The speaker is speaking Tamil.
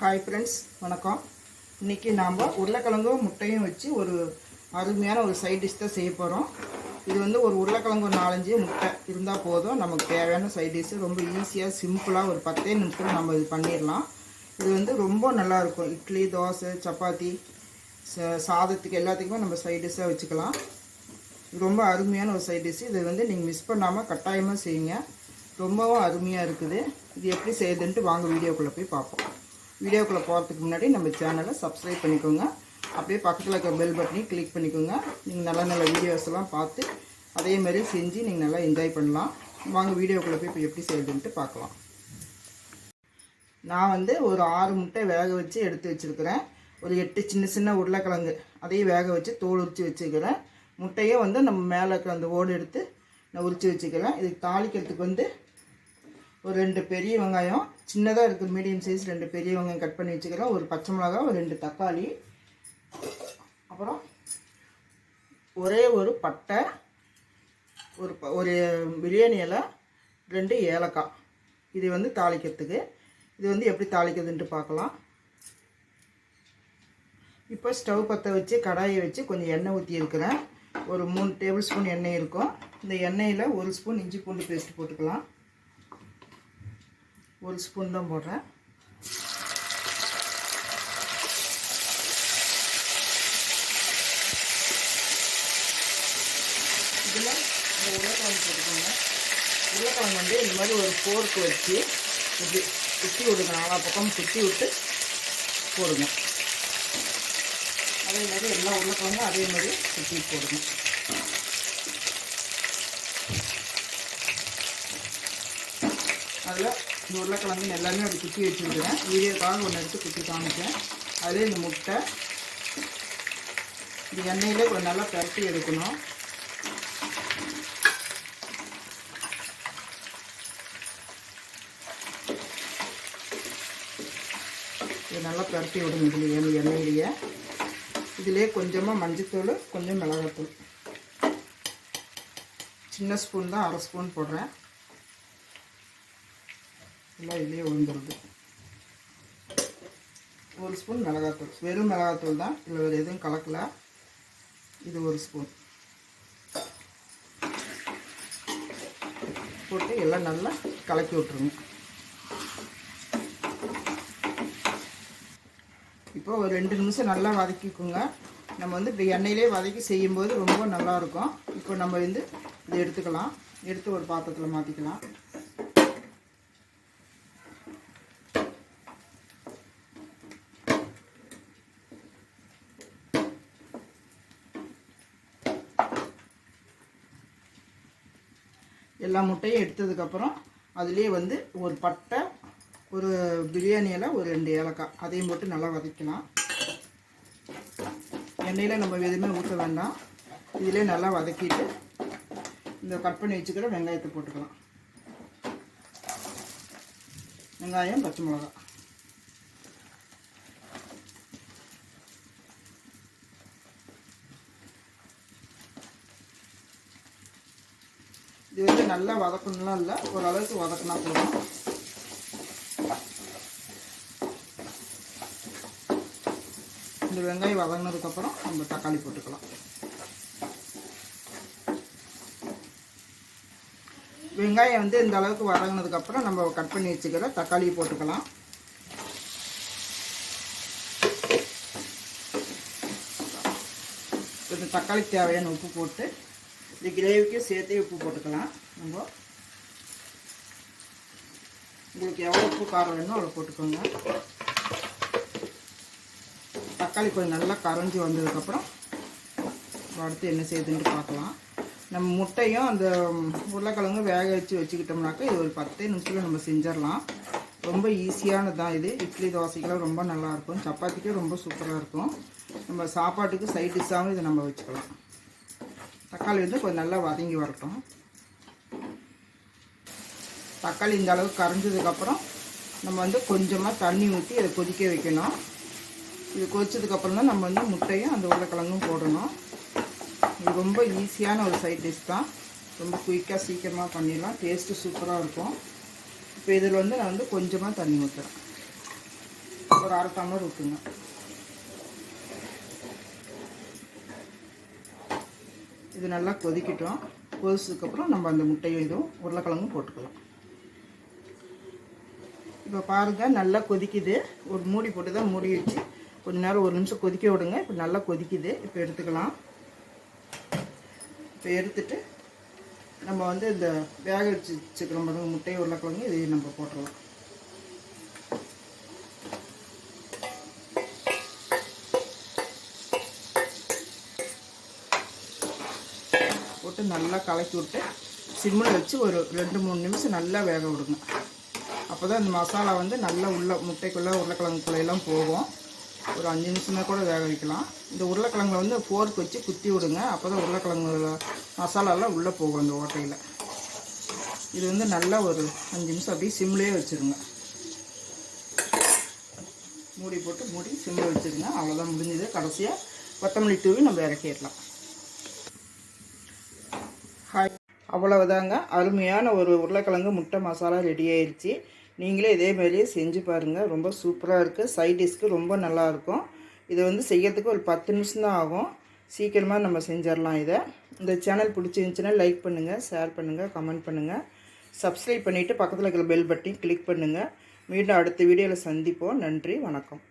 ஹாய் ஃப்ரெண்ட்ஸ், வணக்கம். இன்றைக்கி நாம் உருளைக்கிழங்கும் முட்டையும் வச்சு ஒரு அருமையான ஒரு சைட் டிஷ் தான் செய்ய போகிறோம். இது வந்து ஒரு உருளைக்கிழங்கு 4-5 முட்டை இருந்தால் போதும். நமக்கு தேவையான சைட் டிஷ்ஷு ரொம்ப ஈஸியாக சிம்பிளாக ஒரு 10 நிமிஷத்தில் நம்ம இது பண்ணிடலாம். இது வந்து ரொம்ப நல்லாயிருக்கும். இட்லி, தோசை, சப்பாத்தி, சாதத்துக்கு எல்லாத்துக்குமே நம்ம சைட் டிஷ்ஷாக வச்சுக்கலாம். இது ரொம்ப அருமையான ஒரு சைட் டிஷ்ஷு. இதை வந்து நீங்கள் மிஸ் பண்ணாமல் கட்டாயமாக செய்யுங்க. ரொம்பவும் அருமையாக இருக்குது. இது எப்படி செய்யுதுன்ட்டு வாங்க வீடியோக்குள்ளே போய் பார்ப்போம். வீடியோக்குள்ளே போகிறதுக்கு முன்னாடி நம்ம சேனலை சப்ஸ்கிரைப் பண்ணிக்கோங்க. அப்படியே பக்கத்தில் இருக்கிற பெல் பட்டனையும் கிளிக் பண்ணிக்கோங்க. நீங்கள் நல்ல நல்ல வீடியோஸ் எல்லாம் பார்த்து அதே மாதிரி செஞ்சு நீங்கள் நல்லா என்ஜாய் பண்ணலாம். வாங்க வீடியோக்குள்ளே போய் இப்போ எப்படி செய்யுதுன்ட்டு பார்க்கலாம். நான் வந்து ஒரு 6 முட்டை வேக வச்சு எடுத்து வச்சுருக்கிறேன். ஒரு 8 சின்ன சின்ன உருளைக்கிழங்கு அதையும் வேக வச்சு தோல் உரித்து வச்சுக்கிறேன். முட்டையை வந்து நம்ம மேலே இருக்கிற அந்த ஓடு எடுத்து நான் உரித்து வச்சுக்கிறேன். இதுக்கு தாளிக்கிறதுக்கு வந்து ஒரு 2 பெரிய வெங்காயம், சின்னதாக இருக்குது மீடியம் சைஸ் 2 பெரிய வெங்காயம் கட் பண்ணி வச்சுக்கிறேன். ஒரு பச்சை மிளகா, ஒரு 2 தக்காளி, அப்புறம் ஒரே ஒரு பட்டை, ஒரு பிரியாணி இலை, 2 ஏலக்காய். இது வந்து தாளிக்கிறதுக்கு. இது வந்து எப்படி தாளிக்கிறதுன்ட்டு பார்க்கலாம். இப்போ ஸ்டவ் பற்ற வச்சு கடாயை வச்சு கொஞ்சம் எண்ணெய் ஊற்றி இருக்கிறேன். ஒரு 3 டேபிள் ஸ்பூன் எண்ணெய் இருக்கும். இந்த எண்ணெயில் 1 ஸ்பூன் இஞ்சி பூண்டு பேஸ்ட் போட்டுக்கலாம். 1 ஸ்பூன் தான் போடுறேன். இதில் இந்த உருளைக்கிழங்கு போட்டுக்கோங்க. உருளைக்கிழங்கு வந்து இந்த மாதிரி ஒரு ஃபோர்க்கு வச்சு இப்படி சுற்றி விடுங்க. 4 பக்கம் சுற்றி விட்டு போடுங்க. அதே மாதிரி எல்லா உருளைக்கிழங்கும் அதே மாதிரி சுற்றி போடுங்க. அதில் இந்த உருளைக்கிழங்கு எல்லாமே அப்படி குத்தி வச்சுருக்கிறேன். வீடியோக்காக ஒன்று எடுத்து குத்தி காமிச்சேன். அதில் இந்த முட்டை இந்த எண்ணெயில் கொஞ்சம் நல்லா பரட்டி எடுக்கணும். இது நல்லா பரட்டி விடுங்க. இதில் எண்ணெயிலேயே இதிலே கொஞ்சமாக மஞ்சத்தூள், கொஞ்சம் மிளகாத்தூள், சின்ன ஸ்பூன் தான் 1/2 ஸ்பூன் போடுறேன். எல்லாம் இதுலேயே விழுந்துருது. 1 ஸ்பூன் மிளகாத்தூள், வெறும் மிளகாத்தூள் தான், இல்லை வேறு எதுவும் கலக்கலை. இது 1 ஸ்பூன் போட்டு எல்லாம் நல்லா கலக்கி விட்ருங்க. இப்போ ஒரு 2 நிமிஷம் நல்லா வதக்கிக்குங்க. நம்ம வந்து இப்படி எண்ணெயிலே வதக்கி செய்யும்போது ரொம்ப நல்லாயிருக்கும். இப்போ நம்ம வந்து இதை எடுத்துக்கலாம். எடுத்து ஒரு பாத்திரத்தில் மாற்றிக்கலாம். எல்லா முட்டையும் எடுத்ததுக்கப்புறம் அதுலேயே வந்து ஒரு பட்டை, ஒரு பிரியாணி இலை, ஒரு 2 ஏலக்காய் அதையும் போட்டு நல்லா வதக்கலாம். எண்ணெயில் நம்ம எதுவுமே ஊற்ற வேண்டாம். இதிலே நல்லா வதக்கிட்டு இந்த கட் பண்ணி வச்சுக்கிற வெங்காயத்தை போட்டுக்கலாம். வெங்காயம், பச்சை மிளகா, இது வந்து நல்லா வதக்கணும்லாம் இல்லை, ஓரளவுக்கு வதக்கினா போதும். இந்த வெங்காயம் வதங்கினதுக்கப்புறம் நம்ம தக்காளி போட்டுக்கலாம். வெங்காயம் வந்து இந்த அளவுக்கு வதங்கினதுக்கப்புறம் நம்ம கட் பண்ணி வச்சுக்கிற தக்காளியை போட்டுக்கலாம். இந்த தக்காளிக்கு தேவையான உப்பு போட்டு இந்த கிரேவிக்கு சேர்த்தே உப்பு போட்டுக்கலாம். நம்ம உங்களுக்கு எவ்வளோ உப்பு காரம் வேணுமோ அவ்வளோ போட்டுக்கோங்க. தக்காளி கொஞ்சம் நல்லா கரைஞ்சி வந்ததுக்கப்புறம் அடுத்து என்ன செய்யுதுன்ட்டு பார்க்கலாம். நம்ம முட்டையும் அந்த உருளைக்கிழங்கும் வேக வச்சுக்கிட்டோம்னாக்கா இது ஒரு 10 நிமிஷத்தில் நம்ம செஞ்சிடலாம். ரொம்ப ஈஸியானது தான் இது. இட்லி, தோசைக்கெல்லாம் ரொம்ப நல்லாயிருக்கும். சப்பாத்திக்கும் ரொம்ப சூப்பராக இருக்கும். நம்ம சாப்பாட்டுக்கு சைட் டிஷ்ஷாகவும் இதை நம்ம வச்சுக்கலாம். தக்காளி வந்து கொஞ்சம் நல்லா வதங்கி வரட்டும். தக்காளி இந்த அளவுக்கு கரைஞ்சதுக்கப்புறம் நம்ம வந்து கொஞ்சமாக தண்ணி ஊற்றி இதை கொதிக்க வைக்கணும். இது கொதிச்சதுக்கப்புறம் தான் நம்ம வந்து முட்டையும் அந்த உருளைக்கிழங்கும் போடணும். இது ரொம்ப ஈஸியான ஒரு சைட் டிஷ் தான். ரொம்ப குயிக்காக சீக்கிரமாக பண்ணிடலாம். டேஸ்ட்டு சூப்பராக இருக்கும். இப்போ இதில் வந்து நான் வந்து கொஞ்சமாக தண்ணி ஊற்றுறேன். ஒரு அரை டம்ளர் ஊற்றுங்க. இது நல்லா கொதிக்கட்டும். கொதிச்சதுக்கப்புறம் நம்ம அந்த முட்டையும் இதுவும் உருளைக்கிழங்கும் போட்டுக்கலாம். இப்போ பாருங்கள், நல்லா கொதிக்குது. ஒரு மூடி போட்டு தான் மூடி வச்சு கொஞ்ச நேரம் 1 நிமிஷம் கொதிக்க விடுங்க. இப்போ நல்லா கொதிக்குது. இப்போ எடுத்துக்கலாம். இப்போ எடுத்துட்டு நம்ம வந்து இந்த வேக வச்சுக்கிறோம் பாருங்க முட்டை உருளைக்கிழங்கு, இதையும் நம்ம போட்டுடலாம். போட்டு நல்லா கலக்கி விட்டு சிம்மில் வச்சு ஒரு 2-3 நிமிஷம் நல்லா வேக விடுங்க. அப்போ தான் இந்த மசாலா வந்து நல்லா முட்டைக்குள்ளே உருளைக்கிழங்குக்குள்ளையெல்லாம் போகும். ஒரு 5 நிமிஷமே கூட வேக வைக்கலாம். இந்த உருளைக்கிழங்குல வந்து ஃபோர்க் வச்சு குத்தி விடுங்க. அப்போ தான் உருளைக்கிழங்கு மசாலாலாம் உள்ளே போகும் அந்த ஓட்டையில். இது வந்து நல்லா ஒரு 5 நிமிஷம் அப்படியே சிம்லேயே வச்சுருங்க. மூடி போட்டு மூடி சிம்மில் வச்சுருங்க. அவ்வளோதான், முடிஞ்சது. கடைசியாக கொத்தமல்லி தூவி நம்ம இறக்கிடலாம். அவ்வளவுதாங்க, அருமையான ஒரு உருளைக்கிழங்கு முட்டை மசாலா ரெடி ஆயிடுச்சு. நீங்களே இதே மாதிரியே செஞ்சு பாருங்கள். ரொம்ப சூப்பராக இருக்குது. சைட் டிஷ்க்கு ரொம்ப நல்லாயிருக்கும். இதை வந்து செய்யறதுக்கு ஒரு 10 நிமிஷம் தான் ஆகும். சீக்கிரமாக நம்ம செஞ்சிடலாம். இந்த சேனல் பிடிச்சிருந்துச்சின்னா லைக் பண்ணுங்கள், ஷேர் பண்ணுங்கள், கமெண்ட் பண்ணுங்கள். சப்ஸ்கிரைப் பண்ணிவிட்டு பக்கத்தில் இருக்கிற பெல் பட்டனையும் கிளிக் பண்ணுங்கள். மீண்டும் அடுத்த வீடியோவில் சந்திப்போம். நன்றி, வணக்கம்.